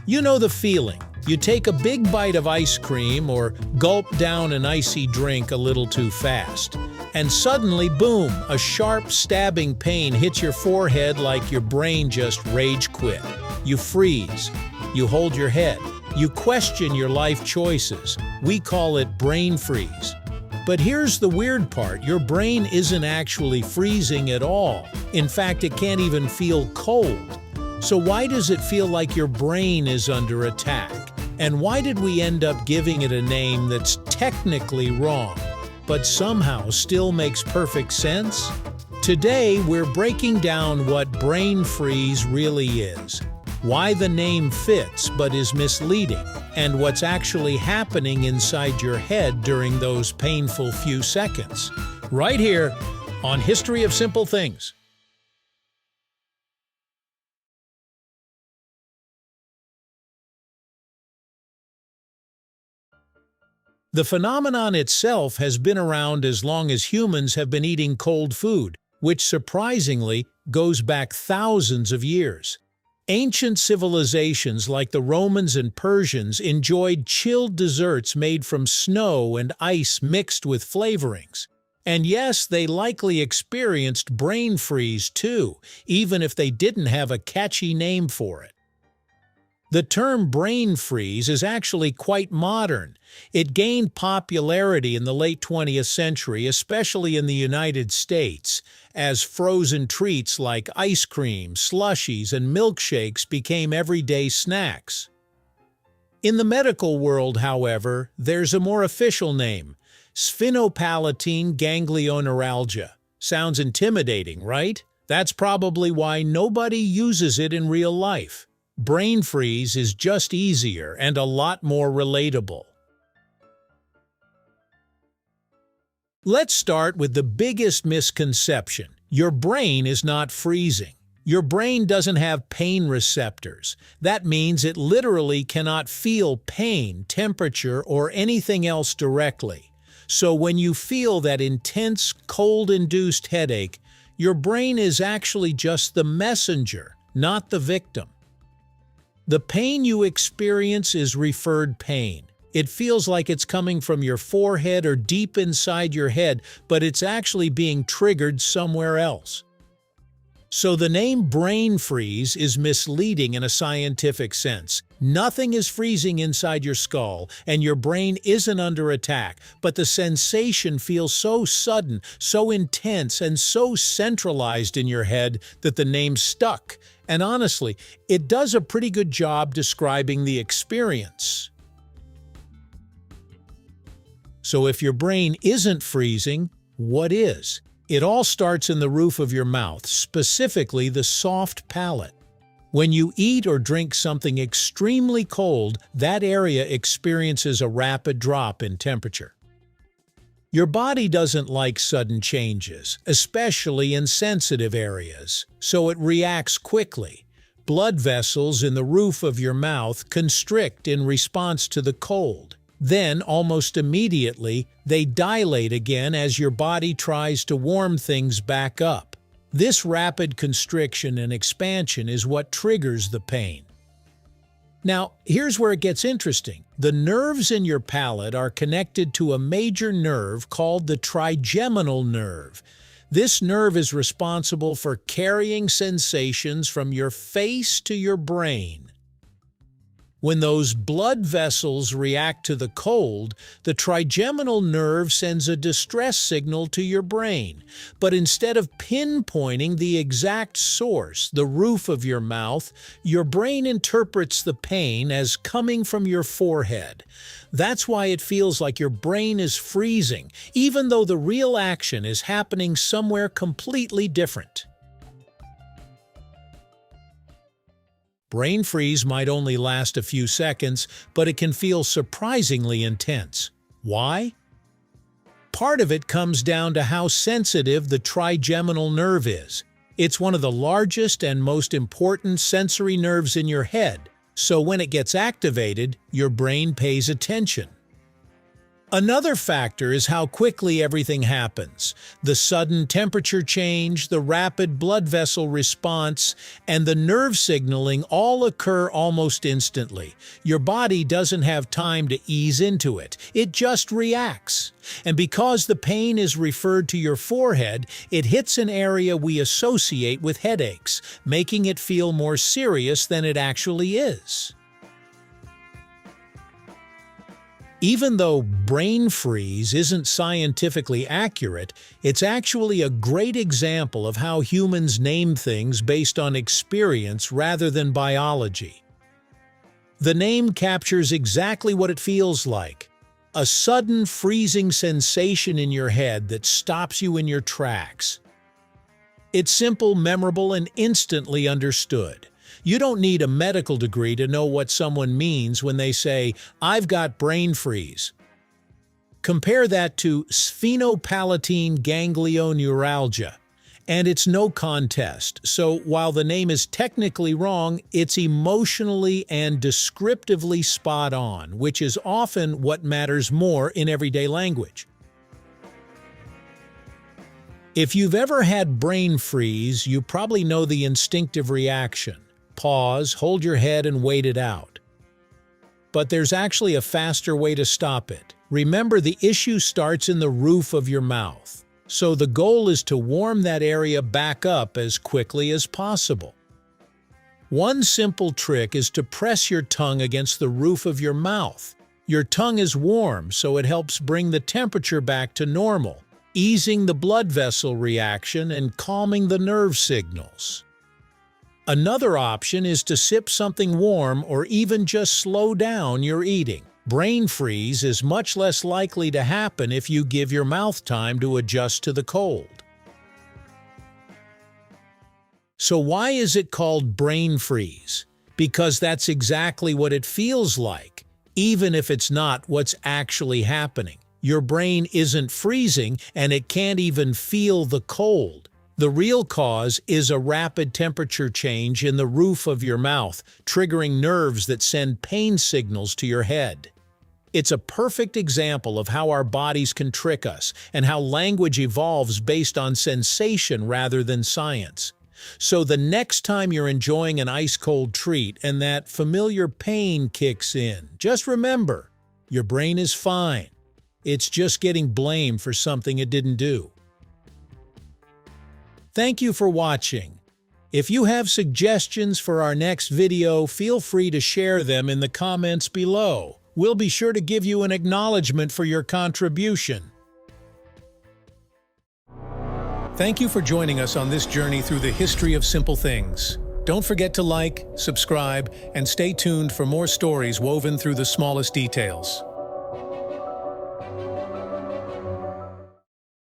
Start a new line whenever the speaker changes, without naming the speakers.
You know the feeling. You take a big bite of ice cream or gulp down an icy drink a little too fast. And suddenly, boom, a sharp, stabbing pain hits your forehead like your brain just rage quit. You freeze. You hold your head. You question your life choices. We call it brain freeze. But here's the weird part. Your brain isn't actually freezing at all. In fact, it can't even feel cold. So why does it feel like your brain is under attack? And why did we end up giving it a name that's technically wrong, but somehow still makes perfect sense? Today, we're breaking down what brain freeze really is, why the name fits but is misleading, and what's actually happening inside your head during those painful few seconds. Right here on History of Simple Things. The phenomenon itself has been around as long as humans have been eating cold food, which surprisingly goes back thousands of years. Ancient civilizations like the Romans and Persians enjoyed chilled desserts made from snow and ice mixed with flavorings. And yes, they likely experienced brain freeze too, even if they didn't have a catchy name for it. The term brain freeze is actually quite modern. It gained popularity in the late 20th century, especially in the United States, as frozen treats like ice cream, slushies, and milkshakes became everyday snacks. In the medical world, however, there's a more official name: sphenopalatine ganglioneuralgia. Sounds intimidating, right? That's probably why nobody uses it in real life. Brain freeze is just easier and a lot more relatable. Let's start with the biggest misconception. Your brain is not freezing. Your brain doesn't have pain receptors. That means it literally cannot feel pain, temperature, or anything else directly. So when you feel that intense, cold-induced headache, your brain is actually just the messenger, not the victim. The pain you experience is referred pain. It feels like it's coming from your forehead or deep inside your head, but it's actually being triggered somewhere else. So the name brain freeze is misleading in a scientific sense. Nothing is freezing inside your skull, and your brain isn't under attack, but the sensation feels so sudden, so intense, and so centralized in your head that the name stuck. And honestly, it does a pretty good job describing the experience. So if your brain isn't freezing, what is? It all starts in the roof of your mouth, specifically the soft palate. When you eat or drink something extremely cold, that area experiences a rapid drop in temperature. Your body doesn't like sudden changes, especially in sensitive areas, so it reacts quickly. Blood vessels in the roof of your mouth constrict in response to the cold. Then, almost immediately, they dilate again as your body tries to warm things back up. This rapid constriction and expansion is what triggers the pain. Now, here's where it gets interesting. The nerves in your palate are connected to a major nerve called the trigeminal nerve. This nerve is responsible for carrying sensations from your face to your brain. When those blood vessels react to the cold, the trigeminal nerve sends a distress signal to your brain. But instead of pinpointing the exact source, the roof of your mouth, your brain interprets the pain as coming from your forehead. That's why it feels like your brain is freezing, even though the real action is happening somewhere completely different. Brain freeze might only last a few seconds, but it can feel surprisingly intense. Why? Part of it comes down to how sensitive the trigeminal nerve is. It's one of the largest and most important sensory nerves in your head, so when it gets activated, your brain pays attention. Another factor is how quickly everything happens. The sudden temperature change, the rapid blood vessel response, and the nerve signaling all occur almost instantly. Your body doesn't have time to ease into it. It just reacts. And because the pain is referred to your forehead, it hits an area we associate with headaches, making it feel more serious than it actually is. Even though brain freeze isn't scientifically accurate, it's actually a great example of how humans name things based on experience rather than biology. The name captures exactly what it feels like: a sudden freezing sensation in your head that stops you in your tracks. It's simple, memorable, and instantly understood. You don't need a medical degree to know what someone means when they say, "I've got brain freeze." Compare that to sphenopalatine ganglioneuralgia, and it's no contest. So while the name is technically wrong, it's emotionally and descriptively spot on, which is often what matters more in everyday language. If you've ever had brain freeze, you probably know the instinctive reaction. Pause, hold your head, and wait it out. But there's actually a faster way to stop it. Remember, the issue starts in the roof of your mouth. So the goal is to warm that area back up as quickly as possible. One simple trick is to press your tongue against the roof of your mouth. Your tongue is warm, so it helps bring the temperature back to normal, easing the blood vessel reaction and calming the nerve signals. Another option is to sip something warm or even just slow down your eating. Brain freeze is much less likely to happen if you give your mouth time to adjust to the cold. So why is it called brain freeze? Because that's exactly what it feels like, even if it's not what's actually happening. Your brain isn't freezing, and it can't even feel the cold. The real cause is a rapid temperature change in the roof of your mouth, triggering nerves that send pain signals to your head. It's a perfect example of how our bodies can trick us and how language evolves based on sensation rather than science. So the next time you're enjoying an ice-cold treat and that familiar pain kicks in, just remember, your brain is fine. It's just getting blamed for something it didn't do. Thank you for watching. If you have suggestions for our next video, feel free to share them in the comments below. We'll be sure to give you an acknowledgement for your contribution. Thank you for joining us on this journey through the history of simple things. Don't forget to like, subscribe, and stay tuned for more stories woven through the smallest details.